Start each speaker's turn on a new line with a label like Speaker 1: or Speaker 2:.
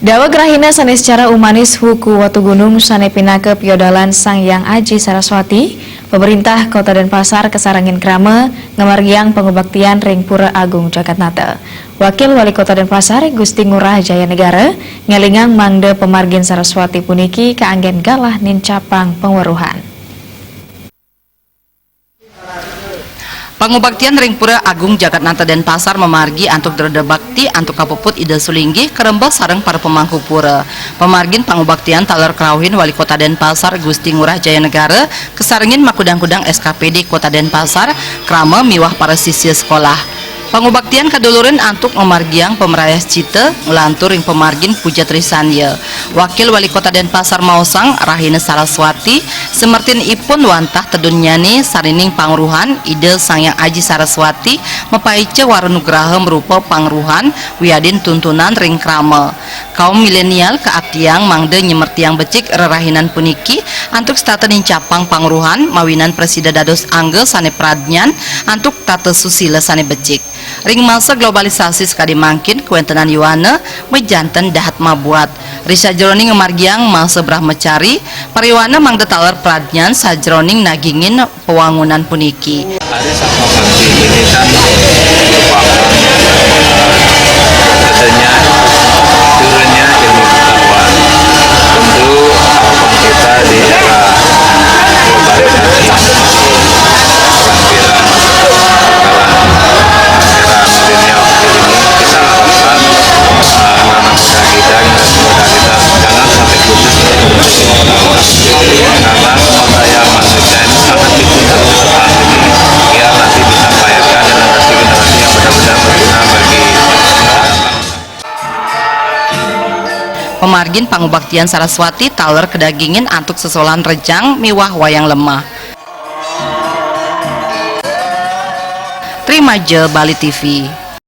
Speaker 1: Dawa Grahina sanes secara umanis huku Watu Gunung sane pinake piodalan Sang Hyang Aji Saraswati, pemerintah Kota Denpasar kesarangin krama ngamargiang pengubaktian ring Pura Agung Jagatnata. Wakil Wali Kota Denpasar Gusti Ngurah Jaya Negara ngelingang mangde pemargin Saraswati puniki kaanggen galah nin capang pengweruhan.
Speaker 2: Pangubaktian ring Pura Agung Jagatnata Denpasar memargi antuk dereda bakti antuk kapuput ide sulinggi kerembel sareng para pemangku pura. Pemargin pangubaktian taler krauhin Wali Kota Denpasar Gusti Ngurah Jaya Negara kesarengin makudang-kudang SKPD Kota Denpasar krama miwah para siswa sekolah. Pangubaktian kadulurin antuk memargiang pemerayas cita ngelantur ring pemargin Puja Trisanya. Wakil Wali Kota Denpasar Mausang Rahina Saraswati semertin ipun wantah tedunyani sarining pangruhan ide Sang Hyang Aji Saraswati mepaice warunugraha merupa pangruhan wiadin tuntunan ring krama. Kaum milenial keaktiang mangde nyemertiang becik rerahinan puniki antuk statenin capang pangruhan mawinan presida dados angge sane pradnyan antuk tata susila sane becik. Ring masa globalisasi sekali mangkin kuentenan yuana mejanten dahat mabuat Risa jroning ngemargiang masa brahmacari pariwana mangde taler pradnyan sajroning nagingin pewangunan puniki.
Speaker 3: Hari Sabtu pagi ini kan merupakan adanya turunnya ilmu pengetahuan. Tentu harapan kita di era globalisasi kehadiran era milenial ini kita harapkan anak-anak muda kita, generasi muda kita jangan sampai putus ilmu pengetahuan. Karena budaya manusia ini sangat dibutuhkan saat ini. Biar nanti bisa melahirkan generasi-generasi yang benar-benar berguna bagi bangsa.
Speaker 2: Pemargin pangubaktian Saraswati taler kedagingin antuk sesolan rejang miwah wayang lemah. Terima je Bali TV.